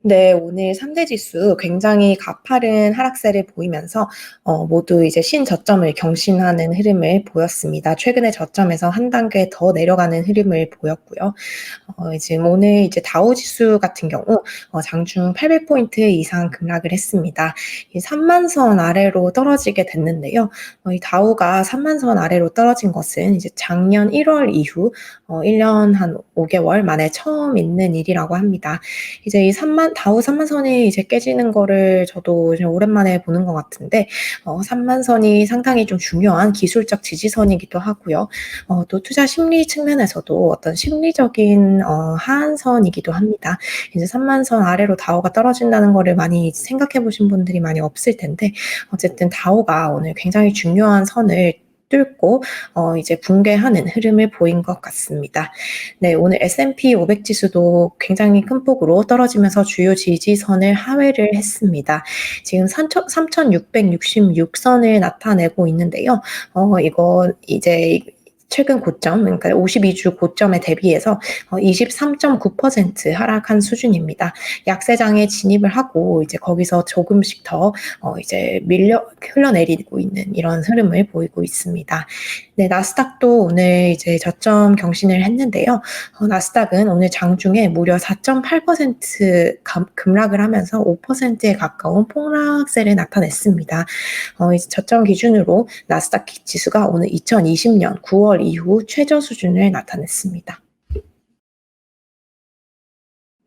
네, 오늘 3대 지수 굉장히 가파른 하락세를 보이면서 모두 이제 신저점을 경신하는 흐름을 보였습니다. 최근에 저점에서 한 단계 더 내려가는 흐름을 보였고요. 지금 오늘 이제 다우 지수 같은 경우 장중 800포인트 이상 급락을 했습니다. 이 3만 선 아래로 떨어지게 됐는데요. 이 다우가 3만 선 아래로 떨어진 것은 이제 작년 1월 이후 1년 한 5개월 만에 처음 있는 일이라고 합니다. 이제 이 다우 3만 선이 이제 깨지는 거를 저도 좀 오랜만에 보는 것 같은데, 3만 선이 상당히 좀 중요한 기술적 지지선이기도 하고요. 또 투자 심리 측면에서도 어떤 심리적인 하한선이기도 합니다. 이제 3만 선 아래로 다우가 떨어진다는 거를 많이 생각해 보신 분들이 많이 없을 텐데, 어쨌든 다우가 오늘 굉장히 중요한 선을 뚫고 이제 붕괴하는 흐름을 보인 것 같습니다. 네, 오늘 S&P 500 지수도 굉장히 큰 폭으로 떨어지면서 주요 지지선을 하회를 했습니다. 지금 3,666선을 나타내고 있는데요. 이거 이제 최근 고점, 그러니까 52주 고점에 대비해서 23.9% 하락한 수준입니다. 약세장에 진입을 하고 이제 거기서 조금씩 더 이제 흘러내리고 있는 이런 흐름을 보이고 있습니다. 네, 나스닥도 오늘 이제 저점 경신을 했는데요. 나스닥은 오늘 장중에 무려 4.8% 급락을 하면서 5%에 가까운 폭락세를 나타냈습니다. 이제 저점 기준으로 나스닥 지수가 오늘 2020년 9월 이후 최저 수준을 나타냈습니다.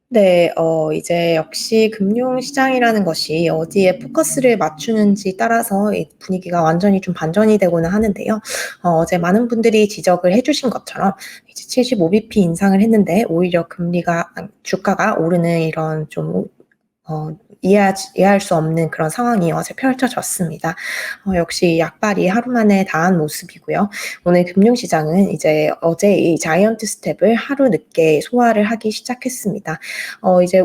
네, 이제 역시 금융시장이라는 것이 어디에 포커스를 맞추는지 따라서 이 분위기가 완전히 좀 반전이 되고는 하는데요. 어제 많은 분들이 지적을 해주신 것처럼 이제 75bp 인상을 했는데 오히려 주가가 오르는 이런 좀 이해할 수 없는 그런 상황이 어제 펼쳐졌습니다. 역시 약발이 하루 만에 다한 모습이고요. 오늘 금융시장은 이제 어제 이 자이언트 스텝을 하루 늦게 소화를 하기 시작했습니다. 이제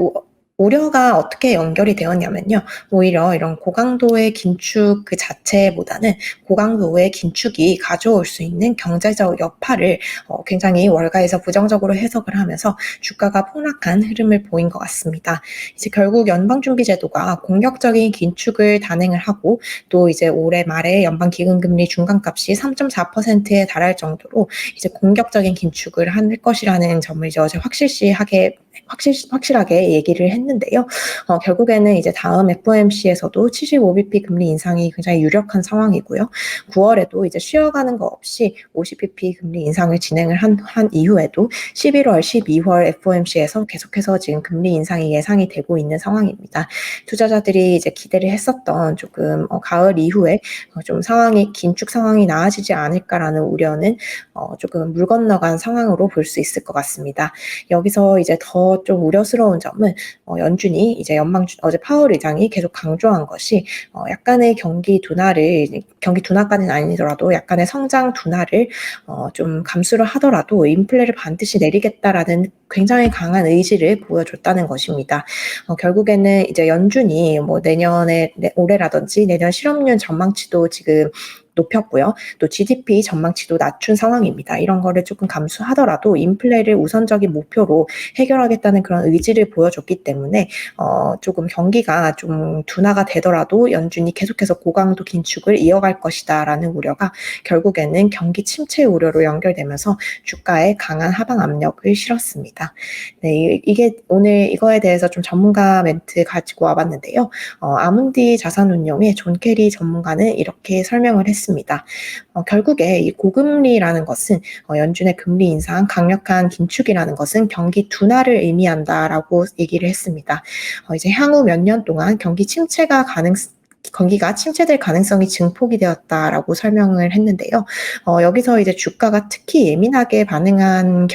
우려가 어떻게 연결이 되었냐면요. 오히려 이런 고강도의 긴축 그 자체보다는 고강도의 긴축이 가져올 수 있는 경제적 여파를 굉장히 월가에서 부정적으로 해석을 하면서 주가가 폭락한 흐름을 보인 것 같습니다. 이제 결국 연방준비제도가 공격적인 긴축을 단행을 하고 또 이제 올해 말에 연방기금금리 중간값이 3.4%에 달할 정도로 이제 공격적인 긴축을 할 것이라는 점을 이제 어제 확실하게 얘기를 했는데요. 결국에는 이제 다음 FOMC에서도 75bp 금리 인상이 굉장히 유력한 상황이고요. 9월에도 이제 쉬어가는 거 없이 50bp 금리 인상을 진행을 한 이후에도 11월, 12월 FOMC에서 계속해서 지금 금리 인상이 예상이 되고 있는 상황입니다. 투자자들이 이제 기대를 했었던 조금 가을 이후에 좀 긴축 상황이 나아지지 않을까라는 우려는 조금 물 건너간 상황으로 볼 수 있을 것 같습니다. 여기서 이제 더 좀 우려스러운 점은 연준이 이제 어제 파월 의장이 계속 강조한 것이 약간의 경기 둔화까지는 아니더라도 약간의 성장 둔화를 좀 감수를 하더라도 인플레를 반드시 내리겠다라는 굉장히 강한 의지를 보여줬다는 것입니다. 결국에는 이제 연준이 뭐 올해라든지 내년 실업률 전망치도 지금 높였고요. 또 GDP 전망치도 낮춘 상황입니다. 이런 거를 조금 감수하더라도 인플레를 우선적인 목표로 해결하겠다는 그런 의지를 보여줬기 때문에 조금 경기가 좀 둔화가 되더라도 연준이 계속해서 고강도 긴축을 이어갈 것이다라는 우려가 결국에는 경기 침체 우려로 연결되면서 주가에 강한 하방 압력을 실었습니다. 네, 이게 오늘 이거에 대해서 좀 전문가 멘트 가지고 와봤는데요. 아문디 자산운용의 존 캐리 전문가는 이렇게 설명을 했습니다. 결국에 이 고금리라는 것은 연준의 금리 인상, 강력한 긴축이라는 것은 경기 둔화를 의미한다라고 얘기를 했습니다. 이제 향후 몇 년 동안 경기가 침체될 가능성이 증폭이 되었다라고 설명을 했는데요. 여기서 이제 주가가 특히 예민하게 반응한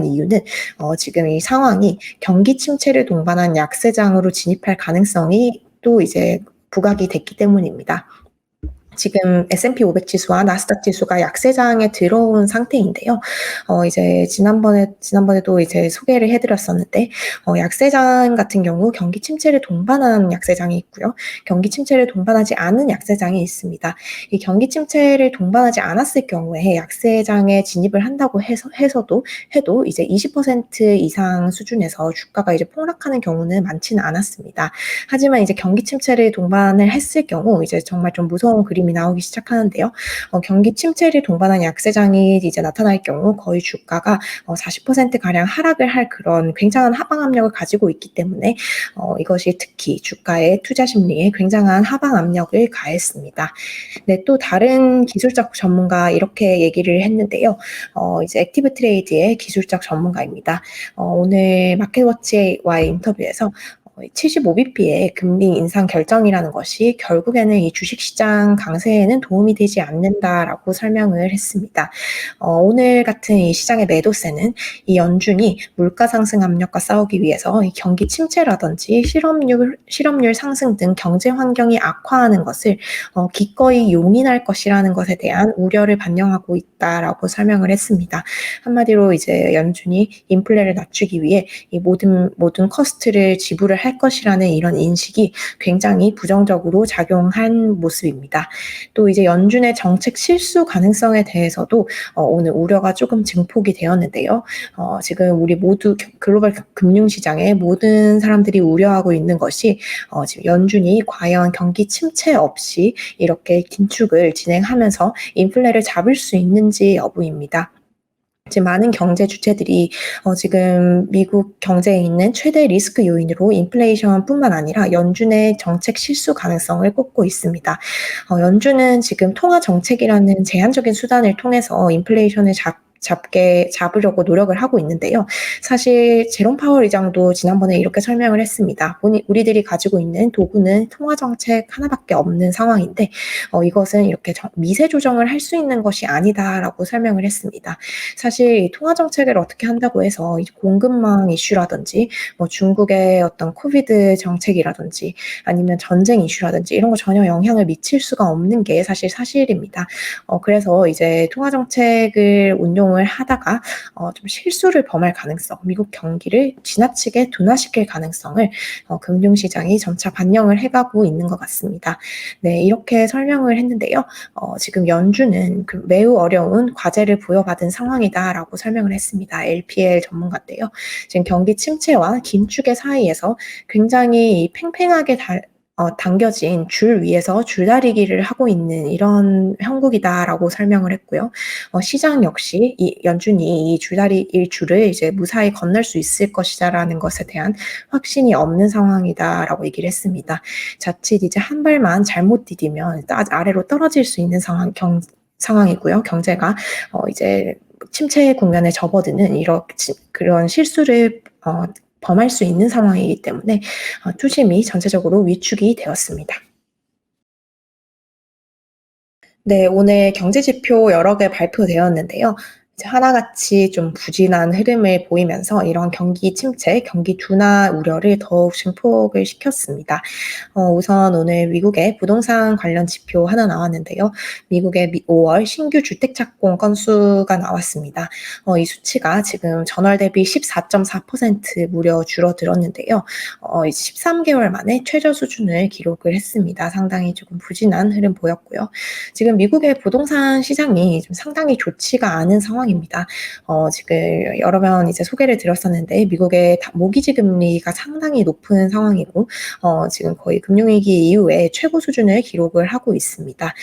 이유는 지금 이 상황이 경기 침체를 동반한 약세장으로 진입할 가능성이 또 이제 부각이 됐기 때문입니다. 지금 S&P 500 지수와 나스닥 지수가 약세장에 들어온 상태인데요. 이제 지난번에도 이제 소개를 해드렸었는데, 약세장 같은 경우 경기 침체를 동반한 약세장이 있고요. 경기 침체를 동반하지 않은 약세장이 있습니다. 이 경기 침체를 동반하지 않았을 경우에 약세장에 진입을 한다고 해도 이제 20% 이상 수준에서 주가가 이제 폭락하는 경우는 많지는 않았습니다. 하지만 이제 경기 침체를 동반을 했을 경우 이제 정말 좀 무서운 그림이 나오기 시작하는데요. 경기 침체를 동반한 약세장이 이제 나타날 경우 거의 주가가 40% 가량 하락을 할 그런 굉장한 하방 압력을 가지고 있기 때문에 이것이 특히 주가의 투자 심리에 굉장한 하방 압력을 가했습니다. 네, 또 다른 기술적 전문가 이렇게 얘기를 했는데요. 이제 액티브 트레이드의 기술적 전문가입니다. 오늘 마켓워치와의 인터뷰에서 75bp의 금리 인상 결정이라는 것이 결국에는 이 주식시장 강세에는 도움이 되지 않는다라고 설명을 했습니다. 오늘 같은 이 시장의 매도세는 이 연준이 물가 상승 압력과 싸우기 위해서 이 경기 침체라든지 실업률 상승 등 경제 환경이 악화하는 것을 기꺼이 용인할 것이라는 것에 대한 우려를 반영하고 있다라고 설명을 했습니다. 한마디로 이제 연준이 인플레를 낮추기 위해 이 모든 커스트를 지불을 할 것이라는 이런 인식이 굉장히 부정적으로 작용한 모습입니다. 또 이제 연준의 정책 실수 가능성에 대해서도 오늘 우려가 조금 증폭이 되었는데요. 지금 우리 모두 글로벌 금융시장의 모든 사람들이 우려하고 있는 것이 지금 연준이 과연 경기 침체 없이 이렇게 긴축을 진행하면서 인플레를 잡을 수 있는지 여부입니다. 지금 많은 경제 주체들이 지금 미국 경제에 있는 최대 리스크 요인으로 인플레이션뿐만 아니라 연준의 정책 실수 가능성을 꼽고 있습니다. 연준은 지금 통화 정책이라는 제한적인 수단을 통해서 인플레이션을 잡으려고 노력을 하고 있는데요. 사실 제롬 파월 의장도 지난번에 이렇게 설명을 했습니다. 우리들이 가지고 있는 도구는 통화 정책 하나밖에 없는 상황인데 이것은 이렇게 미세 조정을 할 수 있는 것이 아니다라고 설명을 했습니다. 사실 통화 정책을 어떻게 한다고 해서 공급망 이슈라든지 중국의 어떤 코비드 정책이라든지 아니면 전쟁 이슈라든지 이런 거 전혀 영향을 미칠 수가 없는 게 사실입니다. 그래서 이제 통화 정책을 운용을 하다가 좀 실수를 범할 가능성, 미국 경기를 지나치게 둔화시킬 가능성을 금융시장이 점차 반영을 해가고 있는 것 같습니다. 네, 이렇게 설명을 했는데요. 지금 연준은 매우 어려운 과제를 부여받은 상황이다라고 설명을 했습니다. LPL 전문가인데요. 지금 경기 침체와 긴축의 사이에서 굉장히 팽팽하게 당겨진 줄 위에서 줄다리기를 하고 있는 이런 형국이다라고 설명을 했고요. 시장 역시 이 연준이 이 줄을 이제 무사히 건널 수 있을 것이다라는 것에 대한 확신이 없는 상황이다라고 얘기를 했습니다. 자칫 이제 한 발만 잘못 디디면 아래로 떨어질 수 있는 상황이고요. 경제가 이제 침체 국면에 접어드는 그런 실수를 범할 수 있는 상황이기 때문에 투심이 전체적으로 위축이 되었습니다. 네, 오늘 경제지표 여러 개 발표되었는데요. 이제 하나같이 좀 부진한 흐름을 보이면서 이런 경기 침체, 경기 둔화 우려를 더욱 증폭을 시켰습니다. 우선 오늘 미국의 부동산 관련 지표 하나 나왔는데요. 미국의 5월 신규 주택 착공 건수가 나왔습니다. 이 수치가 지금 전월 대비 14.4% 무려 줄어들었는데요. 이제 13개월 만에 최저 수준을 기록을 했습니다. 상당히 조금 부진한 흐름 보였고요. 지금 미국의 부동산 시장이 좀 상당히 좋지가 않은 상황입니다. 지금 여러 번 이제 소개를 드렸었는데 미국의 모기지 금리가 상당히 높은 상황이고 지금 거의 금융위기 이후에 최고 수준을 기록을 하고 있습니다.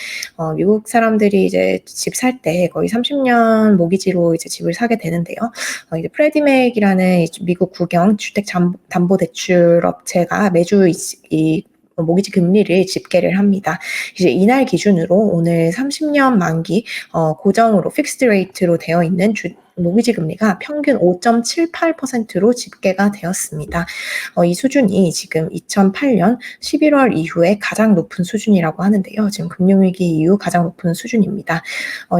미국 사람들이 이제 집 살 때 거의 30년 모기지로 이제 집을 사게 되는데요. 이제 프레디맥이라는 미국 국영 주택 담보 대출 업체가 매주 이 모기지 금리를 집계를 합니다. 이제 이날 기준으로 오늘 30년 만기 고정으로 픽스드 레이트로 되어 있는 모기지 금리가 평균 5.78%로 집계가 되었습니다. 이 수준이 지금 2008년 11월 이후에 가장 높은 수준이라고 하는데요. 지금 금융위기 이후 가장 높은 수준입니다.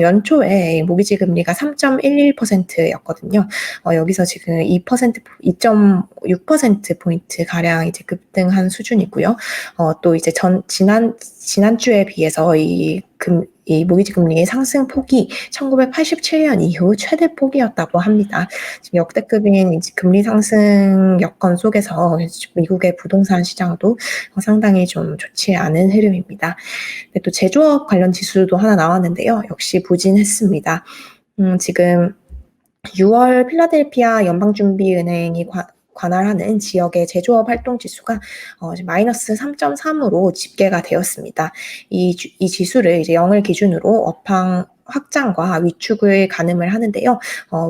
연초에 모기지 금리가 3.11%였거든요. 여기서 지금 2.6% 포인트 가량 이제 급등한 수준이고요. 또 이제 지난주에 비해서 이 모기지 금리의 상승 폭이 1987년 이후 최대 폭이었다고 합니다. 지금 역대급인 이제 금리 상승 여건 속에서 미국의 부동산 시장도 상당히 좀 좋지 않은 흐름입니다. 또 제조업 관련 지수도 하나 나왔는데요. 역시 부진했습니다. 지금 6월 필라델피아 연방준비은행이 관할하는 지역의 제조업 활동 지수가 마이너스 3.3으로 집계가 되었습니다. 이 지수를 이제 0을 기준으로 업황 확장과 위축을 가늠을 하는데요.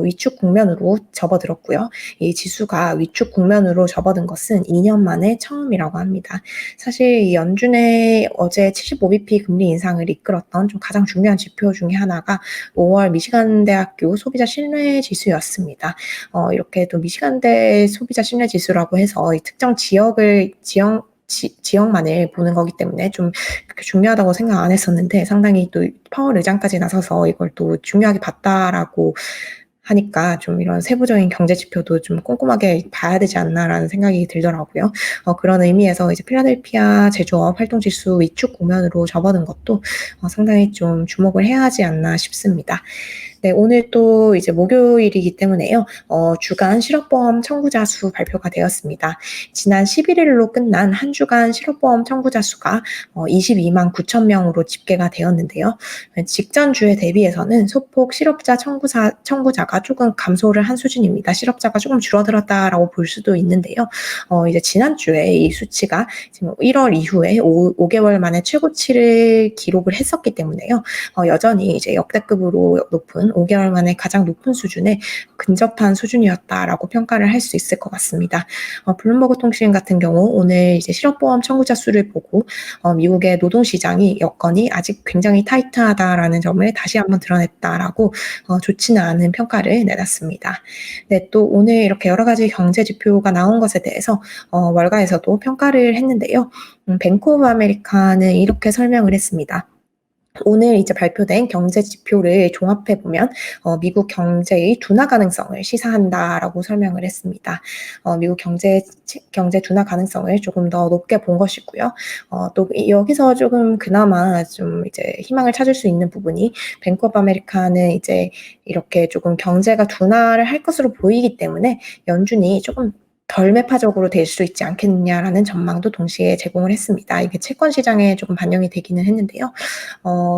위축 국면으로 접어들었고요. 이 지수가 위축 국면으로 접어든 것은 2년 만에 처음이라고 합니다. 사실 이 연준의 어제 75bp 금리 인상을 이끌었던 좀 가장 중요한 지표 중에 하나가 5월 미시간 대학교 소비자 신뢰 지수였습니다. 이렇게 또 미시간대 소비자 신뢰 지수라고 해서 이 특정 지역만을 보는 거기 때문에 좀 그렇게 중요하다고 생각 안 했었는데 상당히 또 파월 의장까지 나서서 이걸 또 중요하게 봤다라고 하니까 좀 이런 세부적인 경제 지표도 좀 꼼꼼하게 봐야 되지 않나라는 생각이 들더라고요. 그런 의미에서 이제 필라델피아 제조업 활동 지수 위축 국면으로 접어든 것도 상당히 좀 주목을 해야 하지 않나 싶습니다. 네, 오늘 또 이제 목요일이기 때문에요. 주간 실업보험 청구자 수 발표가 되었습니다. 지난 11일로 끝난 한 주간 실업보험 청구자 수가 22만 9천 명으로 집계가 되었는데요. 직전 주에 대비해서는 소폭 실업자 청구자가 조금 감소를 한 수준입니다. 실업자가 조금 줄어들었다라고 볼 수도 있는데요. 이제 지난주에 이 수치가 지금 1월 이후에 5개월 만에 최고치를 기록을 했었기 때문에요. 여전히 이제 역대급으로 높은 5개월 만에 가장 높은 수준에 근접한 수준이었다라고 평가를 할 수 있을 것 같습니다. 블룸버그 통신 같은 경우 오늘 이제 실업보험 청구자 수를 보고 미국의 노동시장이 여건이 아직 굉장히 타이트하다라는 점을 다시 한번 드러냈다라고 좋지는 않은 평가를 내놨습니다. 네, 또 오늘 이렇게 여러 가지 경제 지표가 나온 것에 대해서 월가에서도 평가를 했는데요. 뱅크 오브 아메리카는 이렇게 설명을 했습니다. 오늘 이제 발표된 경제 지표를 종합해 보면 미국 경제의 둔화 가능성을 시사한다라고 설명을 했습니다. 미국 경제 둔화 가능성을 조금 더 높게 본 것이고요. 또 여기서 조금 그나마 좀 이제 희망을 찾을 수 있는 부분이 뱅크 오브 아메리카는 이제 이렇게 조금 경제가 둔화를 할 것으로 보이기 때문에 연준이 조금 덜 매파적으로 될 수 있지 않겠느냐라는 전망도 동시에 제공을 했습니다. 이게 채권 시장에 조금 반영이 되기는 했는데요.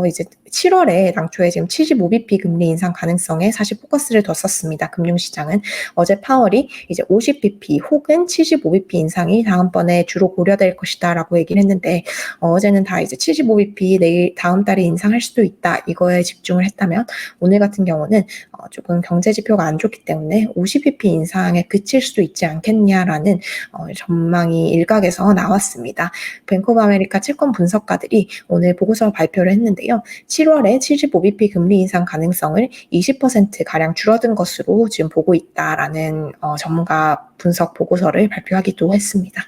이제 7월에 당초에 지금 75bp 금리 인상 가능성에 사실 포커스를 뒀었습니다. 금융시장은 어제 파월이 이제 50bp 혹은 75bp 인상이 다음번에 주로 고려될 것이다라고 얘기를 했는데 어제는 다 이제 75bp 다음 달에 인상할 수도 있다 이거에 집중을 했다면 오늘 같은 경우는 조금 경제 지표가 안 좋기 때문에 50bp 인상에 그칠 수도 있지 않겠냐라는 전망이 일각에서 나왔습니다. 뱅크 오브 아메리카 채권 분석가들이 오늘 보고서 발표를 했는데요. 7월에 75bp 금리 인상 가능성을 20%가량 줄어든 것으로 지금 보고 있다라는 전문가 분석 보고서를 발표하기도 했습니다.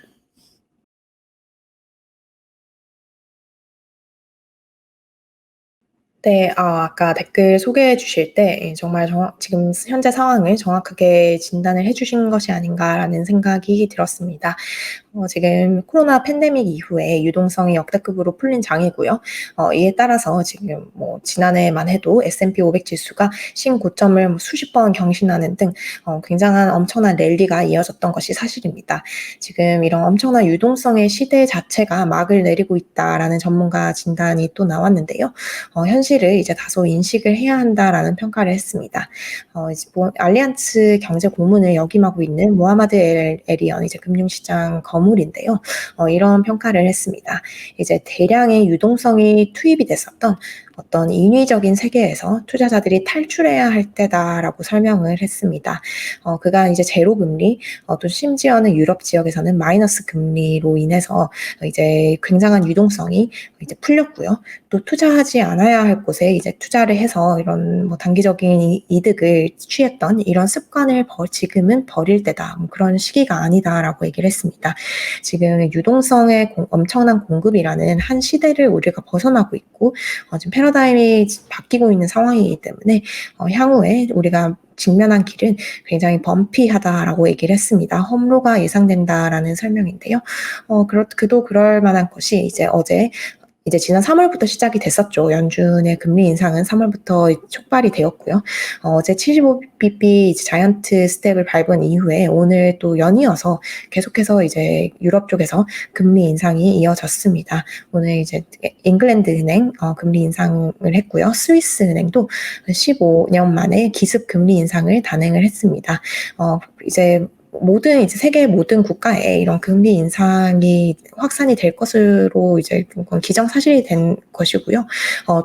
네, 아까 댓글 소개해 주실 때 정말 지금 현재 상황을 정확하게 진단을 해 주신 것이 아닌가라는 생각이 들었습니다. 지금 코로나 팬데믹 이후에 유동성이 역대급으로 풀린 장이고요. 이에 따라서 지금 지난해만 해도 S&P 500 지수가 신고점을 수십 번 경신하는 등 굉장한 엄청난 랠리가 이어졌던 것이 사실입니다. 지금 이런 엄청난 유동성의 시대 자체가 막을 내리고 있다라는 전문가 진단이 또 나왔는데요. 현실을 이제 다소 인식을 해야 한다라는 평가를 했습니다. 알리안츠 경제 고문을 역임하고 있는 모하마드 에리언 이제 금융시장 거물인데요. 이런 평가를 했습니다. 이제 대량의 유동성이 투입이 됐었던 어떤 인위적인 세계에서 투자자들이 탈출해야 할 때다라고 설명을 했습니다. 그가 이제 제로 금리, 또 심지어는 유럽 지역에서는 마이너스 금리로 인해서 이제 굉장한 유동성이 이제 풀렸고요. 또 투자하지 않아야 할 곳에 이제 투자를 해서 이런 뭐 단기적인 이득을 취했던 이런 습관을 지금은 버릴 때다. 뭐 그런 시기가 아니다라고 얘기를 했습니다. 지금 유동성의 엄청난 공급이라는 한 시대를 우리가 벗어나고 있고 지금 패러다임이 바뀌고 있는 상황이기 때문에 향후에 우리가 직면한 길은 굉장히 범피하다라고 얘기를 했습니다. 험로가 예상된다라는 설명인데요. 그도 그럴 만한 것이 이제 지난 3월부터 시작이 됐었죠. 연준의 금리 인상은 3월부터 촉발이 되었고요. 어제 75bp 자이언트 스텝을 밟은 이후에 오늘 또 연이어서 계속해서 이제 유럽 쪽에서 금리 인상이 이어졌습니다. 오늘 이제 잉글랜드 은행 금리 인상을 했고요. 스위스 은행도 15년 만에 기습 금리 인상을 단행을 했습니다. 이제 세계 모든 국가에 이런 금리 인상이 확산이 될 것으로 이제 기정사실이 된 것이고요.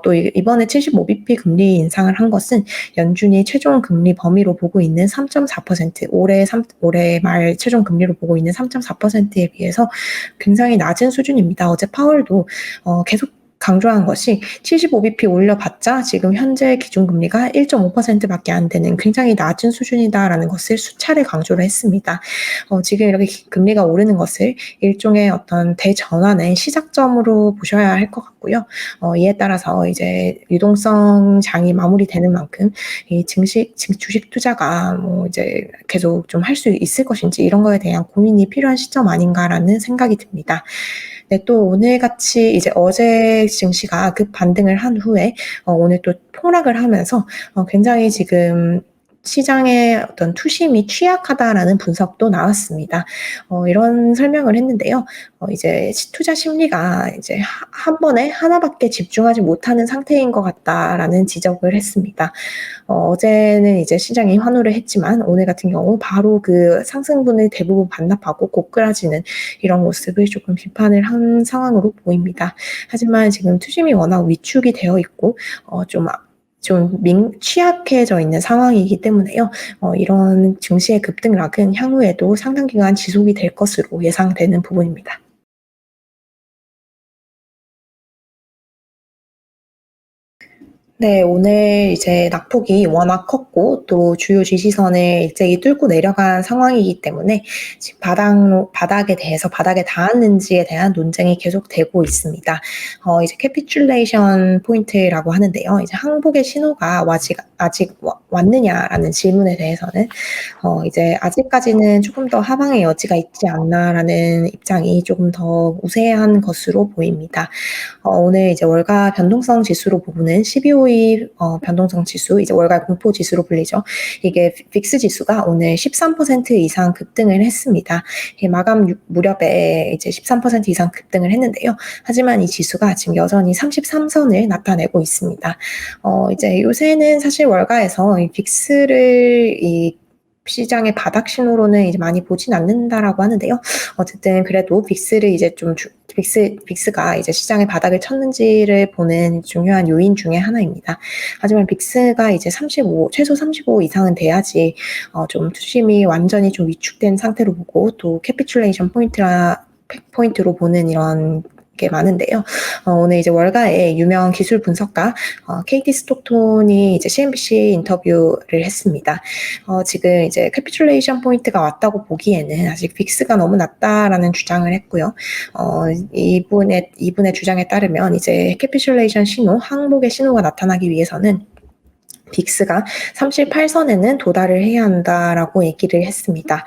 또 이번에 75bp 금리 인상을 한 것은 연준이 최종 금리 범위로 보고 있는 3.4%, 올해 말 최종 금리로 보고 있는 3.4%에 비해서 굉장히 낮은 수준입니다. 어제 파월도 계속 강조한 것이 75bp 올려봤자 지금 현재 기준금리가 1.5%밖에 안 되는 굉장히 낮은 수준이다라는 것을 수차례 강조를 했습니다. 지금 이렇게 금리가 오르는 것을 일종의 어떤 대전환의 시작점으로 보셔야 할 것 같고요. 이에 따라서 이제 유동성 장이 마무리되는 만큼 이 주식 투자가 뭐 이제 계속 좀 할 수 있을 것인지 이런 거에 대한 고민이 필요한 시점 아닌가라는 생각이 듭니다. 네, 또 오늘같이 이제 어제 증시가 급 반등을 한 후에 오늘 또 폭락을 하면서 굉장히 지금 시장의 어떤 투심이 취약하다라는 분석도 나왔습니다. 이런 설명을 했는데요. 이제 투자 심리가 이제 한 번에 하나밖에 집중하지 못하는 상태인 것 같다라는 지적을 했습니다. 어제는 이제 시장이 환호를 했지만 오늘 같은 경우 바로 그 상승분을 대부분 반납하고 고꾸라지는 이런 모습을 조금 비판을 한 상황으로 보입니다. 하지만 지금 투심이 워낙 위축이 되어 있고 좀 취약해져 있는 상황이기 때문에요. 이런 증시의 급등락은 향후에도 상당 기간 지속이 될 것으로 예상되는 부분입니다. 네, 오늘 이제 낙폭이 워낙 컸고 또 주요 지지선을 일제히 뚫고 내려간 상황이기 때문에 지금 바닥에 대해서 바닥에 닿았는지에 대한 논쟁이 계속되고 있습니다. 이제 캐피슐레이션 포인트라고 하는데요. 이제 항복의 신호가 아직 왔느냐라는 질문에 대해서는 이제 아직까지는 조금 더 하방의 여지가 있지 않나라는 입장이 조금 더 우세한 것으로 보입니다. 오늘 이제 월가 변동성 지수로 보고는 12호의 변동성 지수, 이제 월가 공포 지수로 불리죠. 이게 빅스 지수가 오늘 13% 이상 급등을 했습니다. 마감 무렵에 이제 13% 이상 급등을 했는데요. 하지만 이 지수가 지금 여전히 33선을 나타내고 있습니다. 이제 요새는 사실 월가에서 이 빅스를 시장의 바닥 신호로는 이제 많이 보진 않는다라고 하는데요. 어쨌든 그래도 빅스를 이제 빅스가 이제 시장의 바닥을 쳤는지를 보는 중요한 요인 중에 하나입니다. 하지만 빅스가 이제 최소 35 이상은 돼야지 좀 투심이 완전히 좀 위축된 상태로 보고 또 캐피슐레이션 포인트로 보는 이런 게 많은데요. 오늘 이제 월가의 유명 기술 분석가 KT 스톡톤이 이제 CNBC 인터뷰를 했습니다. 지금 이제 캐피슐레이션 포인트가 왔다고 보기에는 아직 빅스가 너무 낮다라는 주장을 했고요. 이분의 주장에 따르면 이제 캐피슐레이션 신호, 항복의 신호가 나타나기 위해서는 빅스가 38선에는 도달을 해야 한다라고 얘기를 했습니다.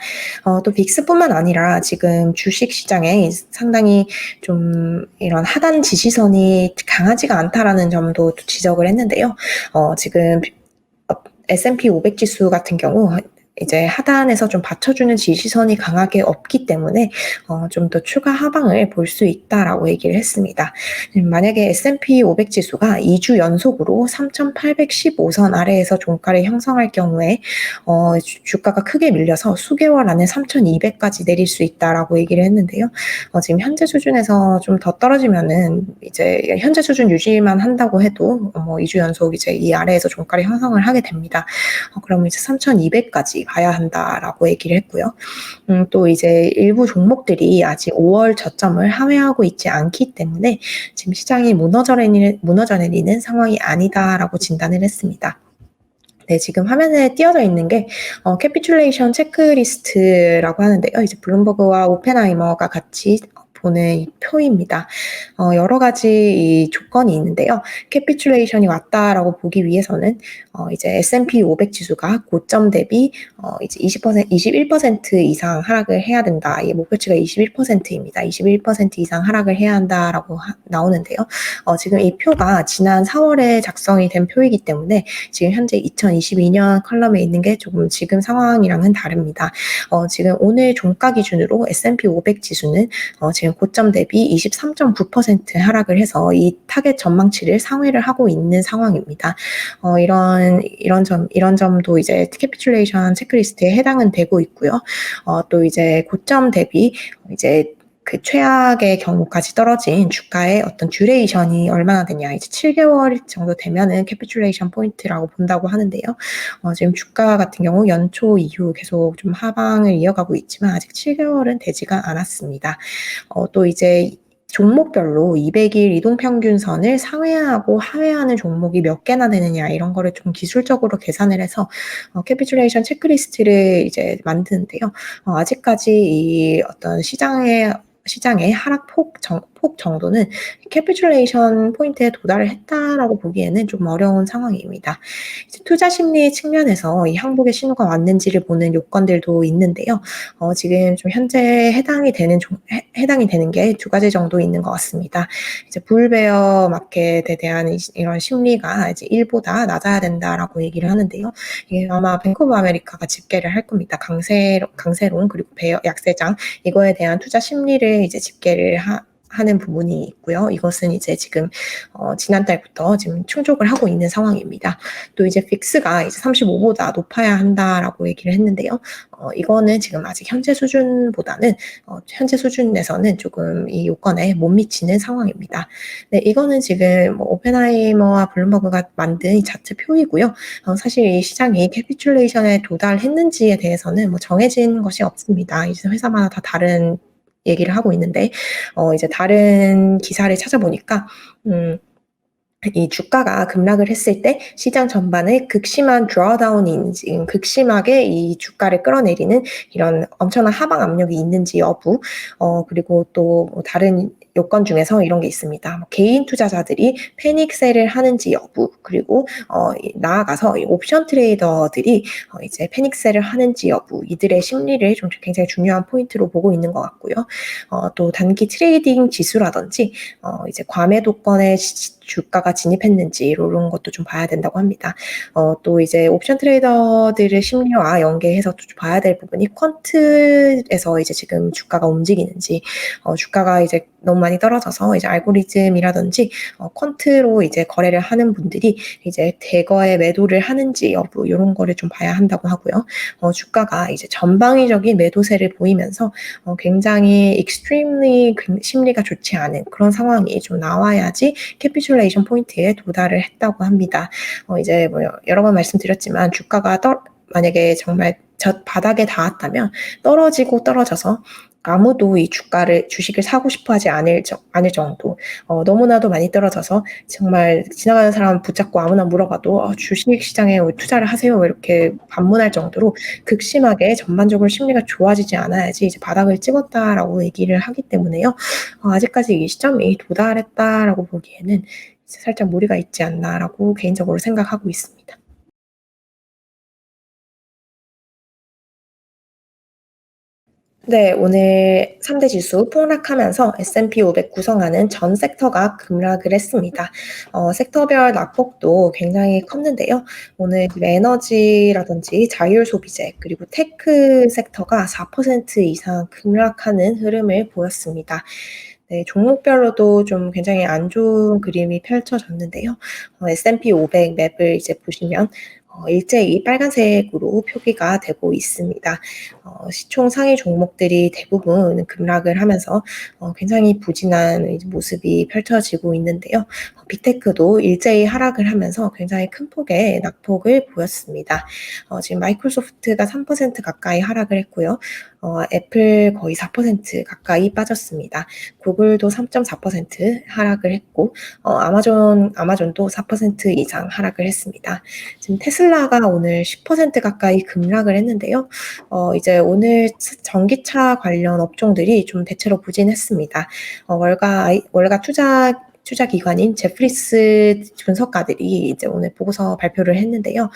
또 빅스뿐만 아니라 지금 주식 시장에 상당히 좀 이런 하단 지지선이 강하지가 않다라는 점도 지적을 했는데요. 지금 S&P 500 지수 같은 경우 이제 하단에서 좀 받쳐주는 지지선이 강하게 없기 때문에 좀 더 추가 하방을 볼 수 있다라고 얘기를 했습니다. 만약에 S&P 500 지수가 2주 연속으로 3,815선 아래에서 종가를 형성할 경우에 주가가 크게 밀려서 수개월 안에 3,200까지 내릴 수 있다라고 얘기를 했는데요. 지금 현재 수준에서 좀 더 떨어지면은 이제 현재 수준 유지만 한다고 해도 2주 연속 이제 이 아래에서 종가를 형성을 하게 됩니다. 그러면 이제 3,200까지 가야 한다라고 얘기를 했고요. 또 이제 일부 종목들이 아직 5월 저점을 하회하고 있지 않기 때문에 지금 시장이 무너져 내리는 상황이 아니다라고 진단을 했습니다. 네, 지금 화면에 띄어져 있는 게 캐피큘레이션 체크리스트라고 하는데요. 이제 블룸버그와 오펜하이머가 같이 보는 이 표입니다. 여러 가지 이 조건이 있는데요. 캐피큘레이션이 왔다라고 보기 위해서는 이제 S&P 500 지수가 고점 대비 이제 21% 이상 하락을 해야 된다. 이 목표치가 21%입니다. 21% 이상 하락을 해야 한다라고 나오는데요. 지금 이 표가 지난 4월에 작성이 된 표이기 때문에 지금 현재 2022년 컬럼에 있는 게 조금 지금 상황이랑은 다릅니다. 지금 오늘 종가 기준으로 S&P 500 지수는 지금 고점 대비 23.9% 하락을 해서 이 타겟 전망치를 상회를 하고 있는 상황입니다. 이런 점도 이제 캐피큘레이션 체크리스트에 해당은 되고 있고요. 또 이제 고점 대비 이제 그 최악의 경우까지 떨어진 주가의 어떤 듀레이션이 얼마나 되냐. 이제 7개월 정도 되면은 캐피큘레이션 포인트라고 본다고 하는데요. 지금 주가 같은 경우 연초 이후 계속 좀 하방을 이어가고 있지만 아직 7개월은 되지가 않았습니다. 또 이제 종목별로 200일 이동평균선을 상회하고 하회하는 종목이 몇 개나 되느냐 이런 거를 좀 기술적으로 계산을 해서 캐피큘레이션 체크리스트를 이제 만드는데요. 아직까지 이 어떤 시장의 하락폭 정도는 캐피큘레이션 포인트에 도달을 했다라고 보기에는 좀 어려운 상황입니다. 이제 투자 심리 측면에서 이 항복의 신호가 왔는지를 보는 요건들도 있는데요. 지금 좀 현재 해당이 되는 게 두 가지 정도 있는 것 같습니다. 이제 불베어 마켓에 대한 이런 심리가 이제 1보다 낮아야 된다라고 얘기를 하는데요. 이게 아마 뱅크 오브 아메리카가 집계를 할 겁니다. 강세론 그리고 베어 약세장 이거에 대한 투자 심리를 이제 집계를 하는 부분이 있고요. 이것은 이제 지금 지난달부터 지금 충족을 하고 있는 상황입니다. 또 이제 빅스가 이제 35보다 높아야 한다라고 얘기를 했는데요. 이거는 지금 아직 현재 수준보다는 현재 수준에서는 조금 이 요건에 못 미치는 상황입니다. 네, 이거는 지금 오펜하이머와 블룸버그가 만든 이 자체 표이고요. 사실 이 시장이 캐피큘레이션에 도달했는지에 대해서는 정해진 것이 없습니다. 이제 회사마다 다 다른 얘기를 하고 있는데 이제 다른 기사를 찾아보니까 이 주가가 급락을 했을 때 시장 전반에 극심한 드raw다운인지 극심하게 이 주가를 끌어내리는 이런 엄청난 하방 압력이 있는지 여부 그리고 또 다른 요건 중에서 이런 게 있습니다. 개인 투자자들이 패닉셀을 하는지 여부 그리고 나아가서 옵션 트레이더들이 이제 패닉셀을 하는지 여부 이들의 심리를 좀 굉장히 중요한 포인트로 보고 있는 것 같고요. 또 단기 트레이딩 지수라든지 이제 과매도권의 주가가 진입했는지 이런 것도 좀 봐야 된다고 합니다. 또 이제 옵션 트레이더들의 심리와 연계해서 또 봐야 될 부분이 퀀트에서 이제 지금 주가가 움직이는지 주가가 이제 너무 많이 떨어져서 이제 알고리즘이라든지 퀀트로 이제 거래를 하는 분들이 이제 대거의 매도를 하는지 여부 이런 거를 좀 봐야 한다고 하고요. 주가가 이제 전방위적인 매도세를 보이면서 굉장히 extremely 심리가 좋지 않은 그런 상황이 좀 나와야지 캐피큘레이션 포인트에 도달을 했다고 합니다. 이제 여러 번 말씀드렸지만 주가가 만약에 정말 저 바닥에 닿았다면 떨어지고 떨어져서 아무도 이 주식을 사고 싶어 하지 않을 정도 너무나도 많이 떨어져서 정말 지나가는 사람 붙잡고 아무나 물어봐도 주식 시장에 투자를 하세요 이렇게 반문할 정도로 극심하게 전반적으로 심리가 좋아지지 않아야지 이제 바닥을 찍었다라고 얘기를 하기 때문에요. 아직까지 이 시점이 도달했다라고 보기에는 살짝 무리가 있지 않나라고 개인적으로 생각하고 있습니다. 네, 오늘 3대 지수 폭락하면서 S&P 500 구성하는 전 섹터가 급락을 했습니다. 섹터별 낙폭도 굉장히 컸는데요. 오늘 에너지라든지 자율 소비재 그리고 테크 섹터가 4% 이상 급락하는 흐름을 보였습니다. 네, 종목별로도 좀 굉장히 안 좋은 그림이 펼쳐졌는데요. S&P 500 맵을 이제 보시면 일제히 빨간색으로 표기가 되고 있습니다. 시총 상위 종목들이 대부분 급락을 하면서 굉장히 부진한 이제 모습이 펼쳐지고 있는데요. 빅테크도 일제히 하락을 하면서 굉장히 큰 폭의 낙폭을 보였습니다. 지금 마이크로소프트가 3% 가까이 하락을 했고요. 애플 거의 4% 가까이 빠졌습니다. 구글도 3.4% 하락을 했고, 아마존도 4% 이상 하락을 했습니다. 지금 테슬라가 오늘 10% 가까이 급락을 했는데요. 이제 오늘 전기차 관련 업종들이 좀 대체로 부진했습니다. 월가 투자 기관인 제프리스 분석가들이 이제 오늘 보고서 발표를 했는데요.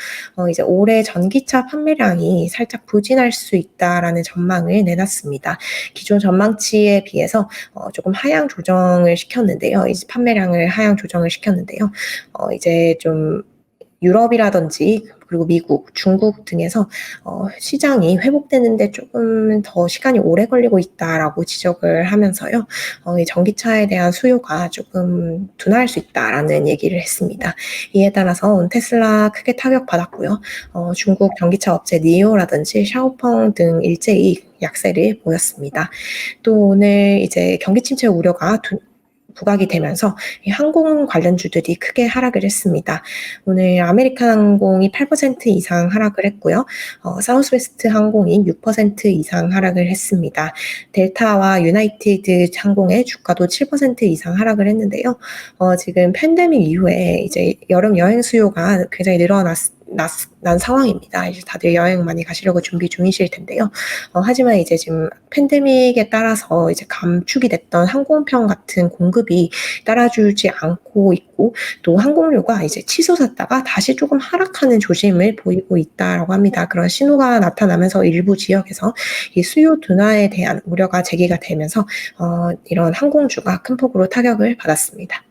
이제 올해 전기차 판매량이 살짝 부진할 수 있다라는 전망을 내놨습니다. 기존 전망치에 비해서 조금 하향 조정을 시켰는데요. 이제 판매량을 하향 조정을 시켰는데요. 이제 좀 유럽이라든지 그리고 미국, 중국 등에서 시장이 회복되는데 조금 더 시간이 오래 걸리고 있다라고 지적을 하면서요. 이 전기차에 대한 수요가 조금 둔화할 수 있다라는 얘기를 했습니다. 이에 따라서 테슬라 크게 타격받았고요. 중국 전기차 업체 니오라든지 샤오펑 등 일제히 약세를 보였습니다. 또 오늘 이제 경기 침체 우려가 부각이 되면서 이 항공 관련주들이 크게 하락을 했습니다. 오늘 아메리칸 항공이 8% 이상 하락을 했고요. 사우스웨스트 항공이 6% 이상 하락을 했습니다. 델타와 유나이티드 항공의 주가도 7% 이상 하락을 했는데요. 지금 팬데믹 이후에 이제 여름 여행 수요가 굉장히 난 상황입니다. 이제 다들 여행 많이 가시려고 준비 중이실 텐데요. 하지만 이제 지금 팬데믹에 따라서 이제 감축이 됐던 항공편 같은 공급이 따라주지 않고 있고, 또 항공료가 이제 치솟았다가 다시 조금 하락하는 조짐을 보이고 있다라고 합니다. 그런 신호가 나타나면서 일부 지역에서 이 수요 둔화에 대한 우려가 제기가 되면서 이런 항공주가 큰 폭으로 타격을 받았습니다.